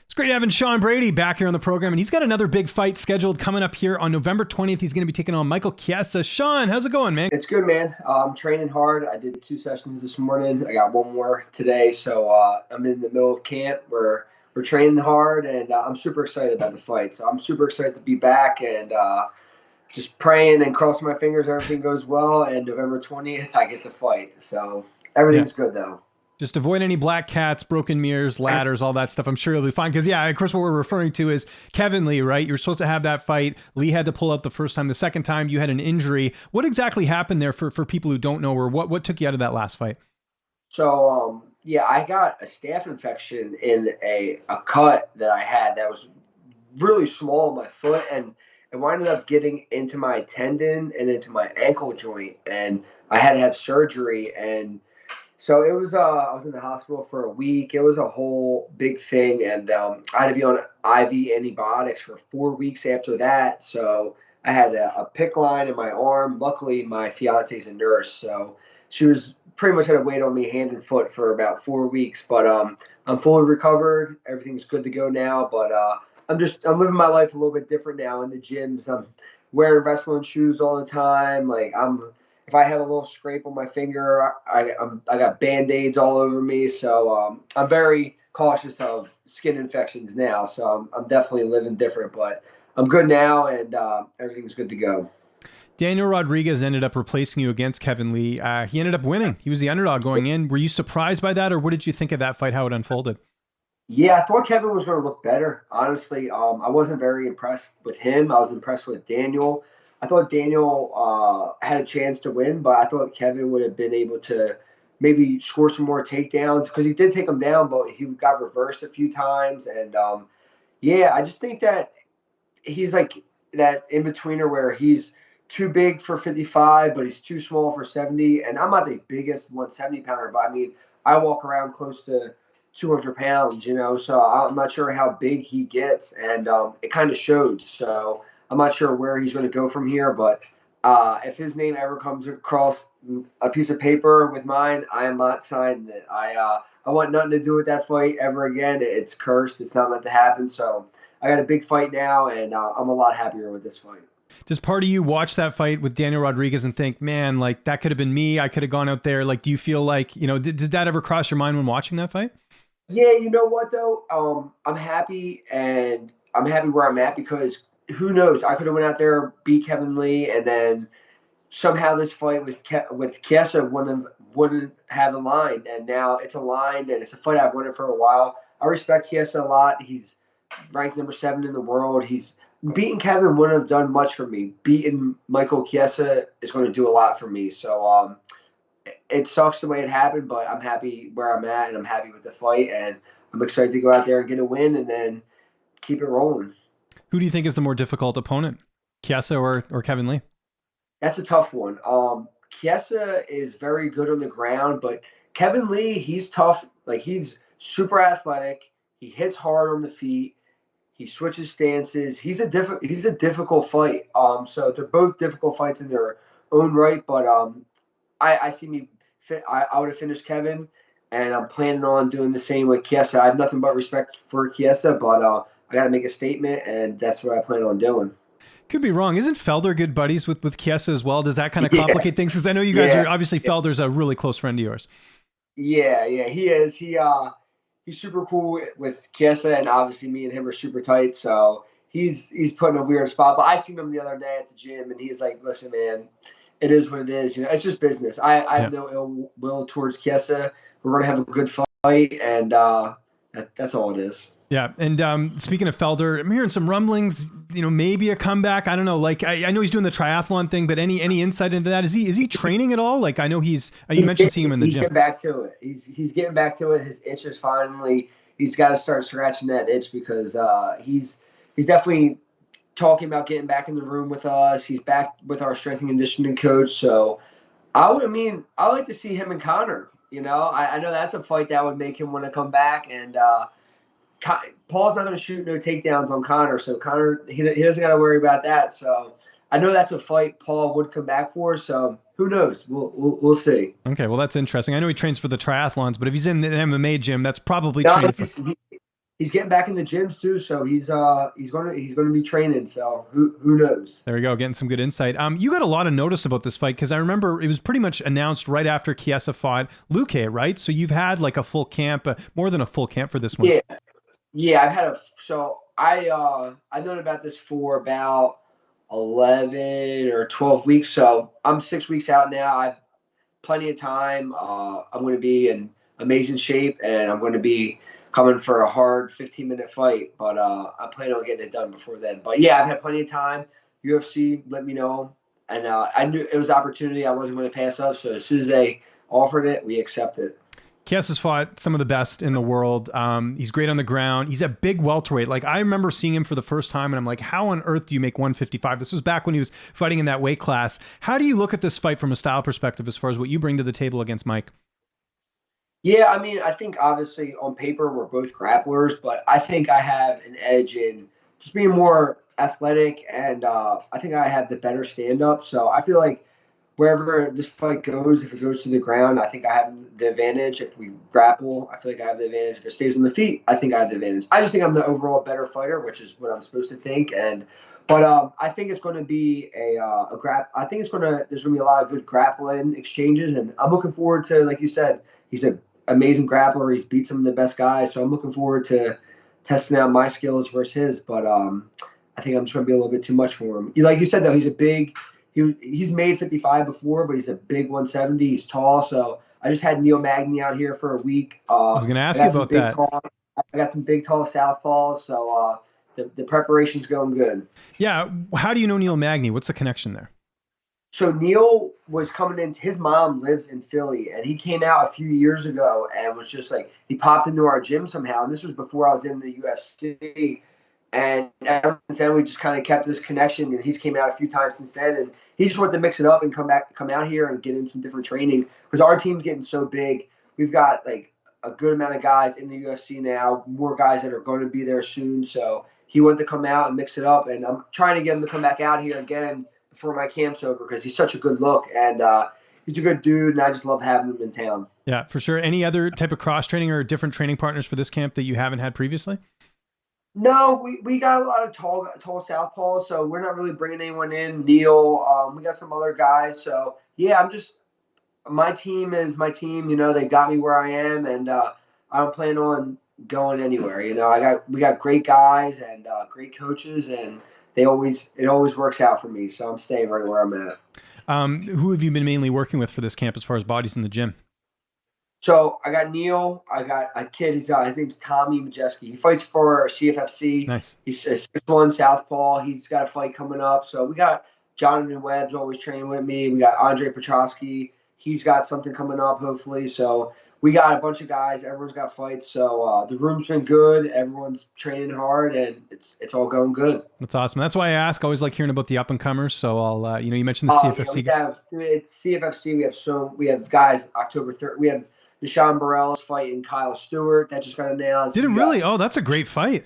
It's great having Sean Brady back here on the program, and he's got another big fight scheduled coming up here on November 20th. He's going to be taking on MIchael Chiesa. Sean, how's it going, man? It's good, man. I'm training hard. I did 2 sessions this morning. I got one more today, so I'm in the middle of camp. We're training hard, and I'm super excited about the fight. So I'm super excited to be back, and just praying and crossing my fingers everything goes well. And November 20th, I get to fight. So Yeah. everything's good though. Just avoid any black cats, broken mirrors, ladders, all that stuff. I'm sure you'll be fine. Because, yeah, of course, what we're referring to is Kevin Lee, right? You're supposed to have that fight. Lee had to pull out the first time. The second time, you had an injury. What exactly happened there for people who don't know, or what took you out of that last fight? So yeah, I got a staph infection in a cut that I had that was really small on my foot, and it wound up getting into my tendon and into my ankle joint, and I had to have surgery. And so it was I was in the hospital for a week. It was a whole big thing, and I had to be on IV antibiotics for 4 weeks after that. So I had a PIC line in my arm. Luckily my fiance's a nurse, so she was pretty much had to wait on me hand and foot for about 4 weeks. But I'm fully recovered. Everything's good to go now. But I'm living my life a little bit different now in the gyms. I'm wearing wrestling shoes all the time. Like I'm if I have a little scrape on my finger, I got band-aids all over me. So I'm very cautious of skin infections now. So I'm definitely living different, but I'm good now, and everything's good to go. Daniel Rodriguez ended up replacing you against Kevin Lee. He ended up winning. He was the underdog going in. Were you surprised by that, or what did you think of that fight, how it unfolded? Yeah, I thought Kevin was going to look better. Honestly, I wasn't very impressed with him. I was impressed with Daniel. I thought Daniel had a chance to win, but I thought Kevin would have been able to maybe score some more takedowns because he did take him down, but he got reversed a few times. And yeah, I just think that he's like that in betweener where he's too big for 55, but he's too small for 70. And I'm not the biggest 170 pounder, but I mean, I walk around close to 200 pounds, so I'm not sure how big he gets. And it kind of showed. So I'm not sure where he's going to go from here, but if his name ever comes across a piece of paper with mine, I am not signing it. I want nothing to do with that fight ever again. It's cursed. It's not meant to happen. So I got a big fight now, and I'm a lot happier with this fight. Does part of you watch that fight with Daniel Rodriguez and think, man, like that could have been me. I could have gone out there. Like, do you feel like, did that ever cross your mind when watching that fight? Yeah, you know what though? I'm happy, and I'm happy where I'm at because who knows? I could have went out there, beat Kevin Lee, and then somehow this fight with Chiesa wouldn't have aligned, and now it's aligned, and it's a fight I've wanted for a while. I respect Chiesa a lot. He's ranked number 7 in the world. He's beating Kevin wouldn't have done much for me. Beating Michael Chiesa is going to do a lot for me. So it sucks the way it happened, but I'm happy where I'm at, and I'm happy with the fight, and I'm excited to go out there and get a win, and then keep it rolling. Who do you think is the more difficult opponent, Chiesa or Kevin Lee? That's a tough one. Chiesa is very good on the ground, but Kevin Lee, he's tough. Like he's super athletic. He hits hard on the feet. He switches stances. He's a difficult fight. So they're both difficult fights in their own right. But I see me fit. I would have finished Kevin, and I'm planning on doing the same with Chiesa. I have nothing but respect for Chiesa, but I got to make a statement, and that's what I plan on doing. Could be wrong. Isn't Felder good buddies with Chiesa as well? Does that kind of Yeah, complicate things? Because I know you guys are yeah. obviously Felder's a really close friend of yours. Yeah, he is. He's super cool with Chiesa, and obviously me and him are super tight. So he's put in a weird spot. But I seen him the other day at the gym, and he's like, "Listen, man, it is what it is. It's just business. I Yeah. have no ill will towards Chiesa. We're gonna have a good fight, and that's all it is." Yeah. And speaking of Felder, I'm hearing some rumblings, maybe a comeback. I don't know. Like, I know he's doing the triathlon thing, but any insight into that? Is he training at all? Like, I know you mentioned seeing him in the He's gym. getting back to it. He's getting back to it. His itch is finally. He's got to start scratching that itch because he's definitely talking about getting back in the room with us. He's back with our strength and conditioning coach. So I like to see him and Connor. I know that's a fight that would make him want to come back. And Paul's not going to shoot no takedowns on Connor, so Connor he doesn't got to worry about that. So I know that's a fight Paul would come back for. So who knows? We'll see. Okay, well that's interesting. I know he trains for the triathlons, but if he's in an MMA gym, that's probably No, training for. he's getting back in the gyms too, so he's gonna be training. So who knows? There we go, getting some good insight. You got a lot of notice about this fight because I remember it was pretty much announced right after Chiesa fought Luque, right? So you've had like a full camp, more than a full camp for this one. Yeah, yeah. I've known about this for about 11 or 12 weeks. So I'm 6 weeks out now. I've plenty of time. I'm going to be in amazing shape, and I'm going to be coming for a hard 15-minute fight. But I'm planning on getting it done before then. But yeah, I've had plenty of time. UFC let me know, and I knew it was an opportunity I wasn't going to pass up. So as soon as they offered it, we accepted. Chiesa's fought some of the best in the world. He's great on the ground. He's a big welterweight. Like I remember seeing him for the first time, and I'm like, how on earth do you make 155? This was back when he was fighting in that weight class. How do you look at this fight from a style perspective, as far as what you bring to the table against Mike? Yeah, I mean, I think obviously on paper we're both grapplers, but I think I have an edge in just being more athletic, and I think I have the better stand up. So I feel like wherever this fight goes, if it goes to the ground, I think I have the advantage. If we grapple, I feel like I have the advantage. If it stays on the feet, I think I have the advantage. I just think I'm the overall better fighter, which is what I'm supposed to think. But I think it's going to be a grap. I think there's going to be a lot of good grappling exchanges, and I'm looking forward to, like you said, he's an amazing grappler. He's beat some of the best guys, so I'm looking forward to testing out my skills versus his. But I think I'm just going to be a little bit too much for him. Like you said, though, he's made 55 before, but he's a big 170. He's tall, so I just had Neil Magny out here for a week. I was going to ask you about that. I got some big, tall southpaws, so the preparation's going good. Yeah, how do you know Neil Magny? What's the connection there? So Neil was coming in. His mom lives in Philly, and he came out a few years ago and was just like he popped into our gym somehow. And this was before I was in the UFC. And ever since then, we just kind of kept this connection. And he's came out a few times since then. And he just wanted to mix it up and come out here and get in some different training because our team's getting so big. We've got like a good amount of guys in the UFC now, more guys that are going to be there soon. So he wanted to come out and mix it up. And I'm trying to get him to come back out here again before my camp's over because he's such a good look and he's a good dude. And I just love having him in town. Yeah, for sure. Any other type of cross training or different training partners for this camp that you haven't had previously? No, we got a lot of tall southpaws, so we're not really bringing anyone in. Neil, we got some other guys, so yeah, my team is my team. You know, they got me where I am, and I don't plan on going anywhere. You know, we got great guys and great coaches, and it always works out for me. So I'm staying right where I'm at. Who have you been mainly working with for this camp as far as bodies in the gym? So I got Neil. I got a kid. His name's Tommy Majeski. He fights for CFFC. Nice. He's a 6'1" southpaw. He's got a fight coming up. So we got Jonathan Webb's always training with me. We got Andre Petrosky. He's got something coming up, hopefully. So we got a bunch of guys. Everyone's got fights. So the room's been good. Everyone's training hard, and it's all going good. That's awesome. That's why I ask. I always like hearing about the up and comers. So I'll, you mentioned the CFFC. Yeah, it's CFFC. We have guys October 3rd. We have Deshaun Burrell's fighting Kyle Stewart. That just got announced. Did it really? Oh, that's a great fight.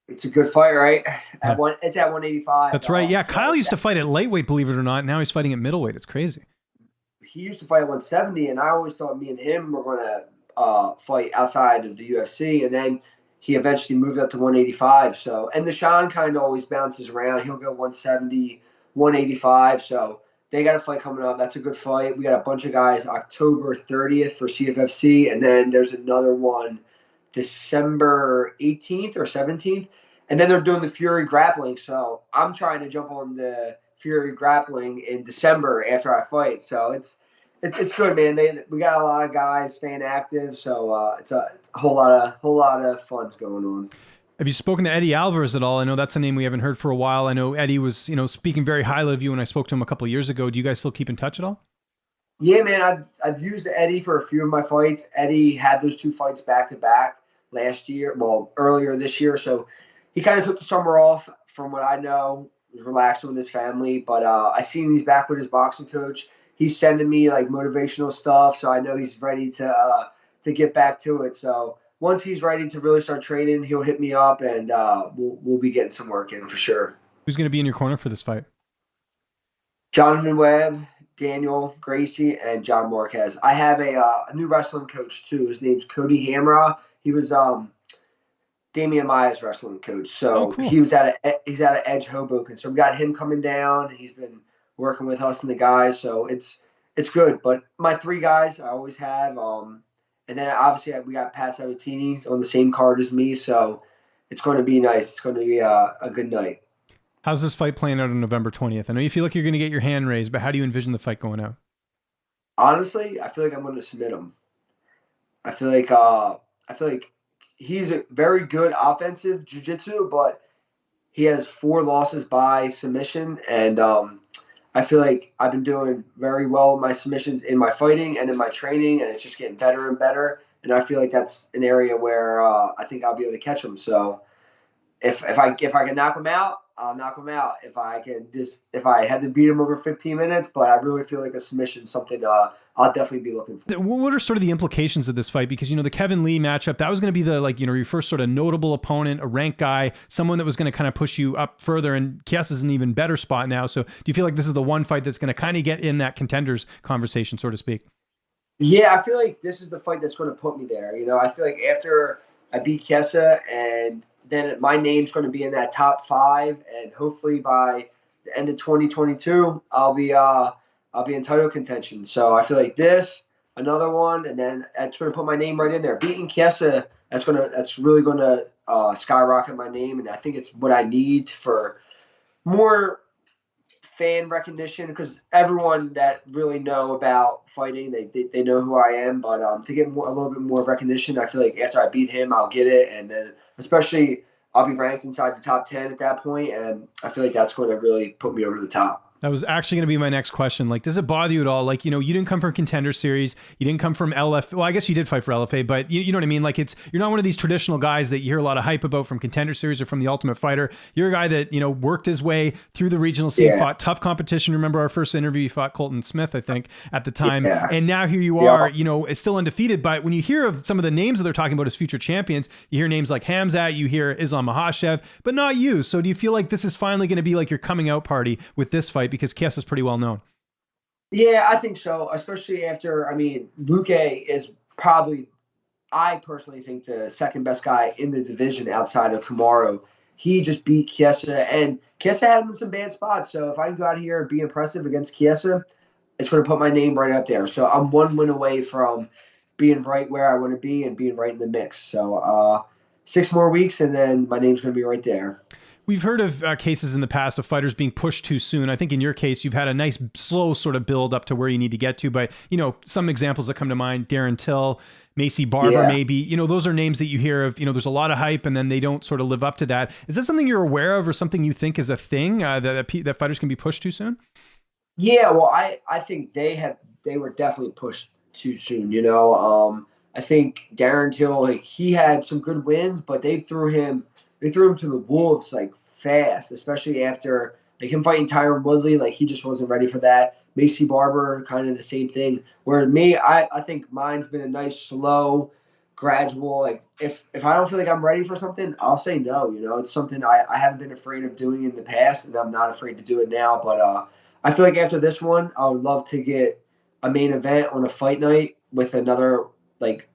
It's a good fight, right? It's at 185. That's right. Yeah, so Kyle used to fight at lightweight, believe it or not. Now he's fighting at middleweight. It's crazy. He used to fight at 170, and I always thought me and him were going to fight outside of the UFC, and then he eventually moved up to 185. So, and Deshaun kind of always bounces around. He'll go 170, 185. So they got a fight coming up. That's a good fight. We got a bunch of guys October 30th for CFFC, and then there's another one December 18th or 17th, and then they're doing the Fury grappling. So I'm trying to jump on the Fury grappling in December after I fight. So it's good, man. We got a lot of guys staying active, so it's a whole lot of fun's going on. Have you spoken to Eddie Alvarez at all? I know that's a name we haven't heard for a while. I know Eddie was, speaking very highly of you when I spoke to him a couple of years ago. Do you guys still keep in touch at all? Yeah, man. I've used Eddie for a few of my fights. Eddie had those 2 fights back to back last year. Well, earlier this year. So he kind of took the summer off, from what I know. Was relaxing with his family. But I seen he's back with his boxing coach. He's sending me like motivational stuff, so I know he's ready to get back to it. So once he's ready to really start training, he'll hit me up, and we'll be getting some work in for sure. Who's going to be in your corner for this fight? Jonathan Webb, Daniel Gracie, and John Marquez. I have a new wrestling coach too. His name's Cody Hamra. He was Damian Maya's wrestling coach. Oh, So cool. he's out of Edge Hoboken. So we got him coming down. He's been working with us and the guys. So it's good. But my three guys I always have. And then obviously we got Pat Sabatini on the same card as me. So it's going to be nice. It's going to be a good night. How's this fight playing out on November 20th? I know you feel like you're going to get your hand raised, but how do you envision the fight going out? Honestly, I feel like I'm going to submit him. I feel like he's a very good offensive jiu-jitsu, but he has 4 losses by submission, and I feel like I've been doing very well with my submissions in my fighting and in my training, and it's just getting better and better. And I feel like that's an area where I think I'll be able to catch him. So if I can knock him out, I'll knock him out. If I had to beat him over 15 minutes, but I really feel like a submission is something I'll definitely be looking for. What are sort of the implications of this fight? Because, the Kevin Lee matchup, that was going to be the, your first sort of notable opponent, a ranked guy, someone that was going to kind of push you up further. And Chiesa's in an even better spot now. So do you feel like this is the one fight that's going to kind of get in that contenders conversation, so to speak? Yeah, I feel like this is the fight that's going to put me there. I feel like after I beat Chiesa, and then my name's going to be in that top 5, and hopefully by the end of 2022, I'll be in title contention. So I feel like this, another one, and then that's going to put my name right in there. Beating Chiesa, that's really going to skyrocket my name, and I think it's what I need for more fan recognition, because everyone that really know about fighting, they know who I am. But to get a little bit more recognition, I feel like after I beat him, I'll get it, and then especially I'll be ranked inside the top 10 at that point, and I feel like that's going to really put me over the top. That was actually going to be my next question. Like, does it bother you at all? Like, you didn't come from Contender Series. You didn't come from LF. Well, I guess you did fight for LFA, but you know what I mean? Like, you're not one of these traditional guys that you hear a lot of hype about from Contender Series or from the Ultimate Fighter. You're a guy that, worked his way through the regional scene, fought tough competition. Remember our first interview, you fought Colton Smith, I think, at the time. Yeah. And now here you are, it's still undefeated. But when you hear of some of the names that they're talking about as future champions, you hear names like Hamzat, you hear Islam Makhachev, but not you. So do you feel like this is finally going to be like your coming out party with this fight? Because Chiesa's pretty well known. Yeah, I think so. Especially after, Luque is probably, I personally think, the second best guy in the division outside of Kamaru. He just beat Chiesa, and Chiesa had him in some bad spots. So if I can go out here and be impressive against Chiesa, it's going to put my name right up there. So I'm one win away from being right where I want to be and being right in the mix. So 6 more weeks, and then my name's going to be right there. We've heard of cases in the past of fighters being pushed too soon. I think in your case, you've had a nice, slow sort of build up to where you need to get to. But, some examples that come to mind, Darren Till, Macy Barber, maybe, those are names that you hear of, there's a lot of hype and then they don't sort of live up to that. Is that something you're aware of or something you think is a thing that fighters can be pushed too soon? Yeah, well, I think they were definitely pushed too soon. I think Darren Till, he had some good wins, but they threw him to the wolves like fast, especially after him fighting Tyron Woodley. Like, he just wasn't ready for that. Macy Barber, kind of the same thing. Whereas me, I think mine's been a nice, slow, gradual. Like, if I don't feel like I'm ready for something, I'll say no. It's something I haven't been afraid of doing in the past, and I'm not afraid to do it now. But I feel like after this one, I would love to get a main event on a fight night with another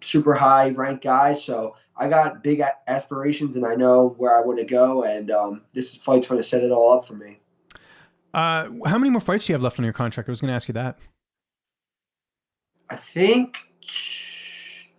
super high ranked guy. So I got big aspirations, and I know where I want to go, and this fight's going to set it all up for me. How many more fights do you have left on your contract? I was going to ask you that. I think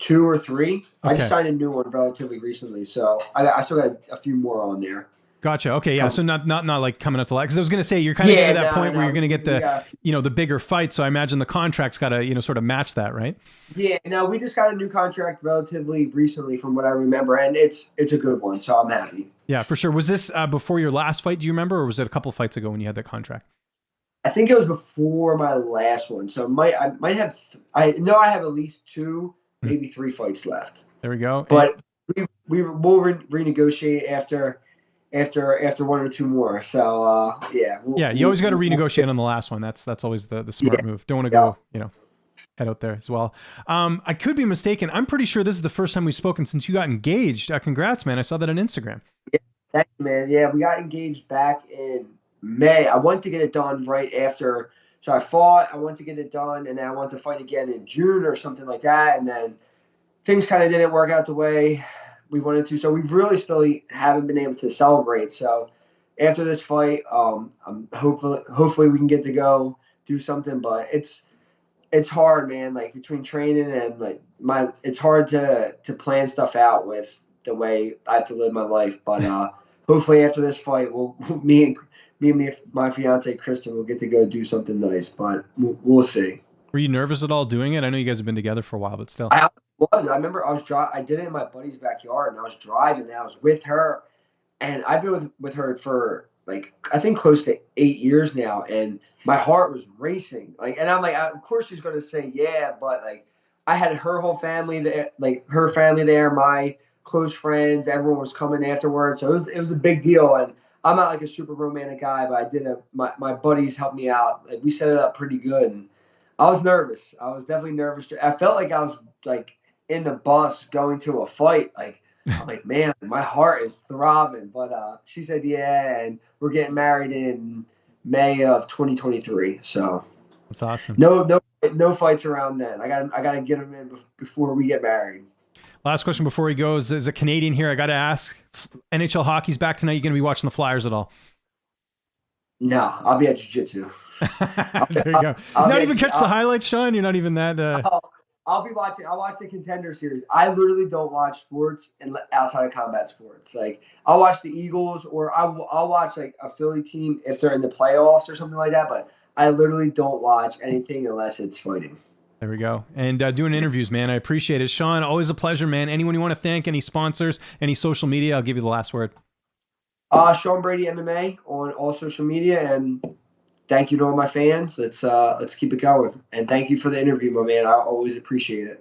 2 or 3. Okay. I just signed a new one relatively recently, so I still got a few more on there. Gotcha. Okay. Yeah. So not like coming up to because I was going to say you're kind of getting to that point where you're going to get the bigger fight. So I imagine the contract's got to sort of match that, right? Yeah. No, we just got a new contract relatively recently, from what I remember, and it's a good one. So I'm happy. Yeah, for sure. Was this before your last fight? Do you remember, or was it a couple fights ago when you had that contract? I think it was before my last one. So I might have. I know I have at least 2, maybe 3 fights left. There we go. But we'll renegotiate after 1 or 2 more. So yeah. You always got to renegotiate on the last one. That's always the smart move. Don't want to go head out there as well. I could be mistaken. I'm pretty sure this is the first time we've spoken since you got engaged. Congrats, man. I saw that on Instagram. Yeah, thank you, man. Yeah, we got engaged back in May. I wanted to get it done right after. So I fought. I wanted to get it done, and then I wanted to fight again in June or something like that. And then things kind of didn't work out the way we wanted to. So we really still haven't been able to celebrate. So after this fight, hopefully we can get to go do something. But it's hard, man. Like between training and like it's hard to plan stuff out with the way I have to live my life. But hopefully after this fight, me and my fiance Kristen will get to go do something nice. But we'll see. Were you nervous at all doing it? I know you guys have been together for a while, but still. I was. I remember I did it in my buddy's backyard, and I was driving, and I was with her, and I've been with her for like I think close to 8 years now, and my heart was racing. Like, and I'm like, of course she's gonna say yeah, but like I had her whole family there, like her family there, my close friends, everyone was coming afterwards, so it was a big deal. And I'm not like a super romantic guy, but my buddies helped me out. Like we set it up pretty good, and I was nervous. I was definitely nervous. I felt like I was like in the bus going to a fight, like. I'm like, man, my heart is throbbing. But she said, yeah, and we're getting married in May of 2023. So That's awesome. no fights around then. I gotta get them in before we get married. Last question before he goes. As a Canadian here, I got to ask, NHL hockey's back tonight. You going to be watching the Flyers at all? No, I'll be at jiu-jitsu. There you go. Not even catch the highlights, Sean? You're not even that... I'll watch the Contender Series. I literally don't watch sports outside of combat sports. Like I'll watch the Eagles, or I'll watch like a Philly team if they're in the playoffs or something like that. But I literally don't watch anything unless it's fighting. There we go. And doing interviews, man. I appreciate it. Sean, always a pleasure, man. Anyone you want to thank, any sponsors, any social media, I'll give you the last word. Sean Brady MMA on all social media, and thank you to all my fans. Let's keep it going. And thank you for the interview, my man. I always appreciate it.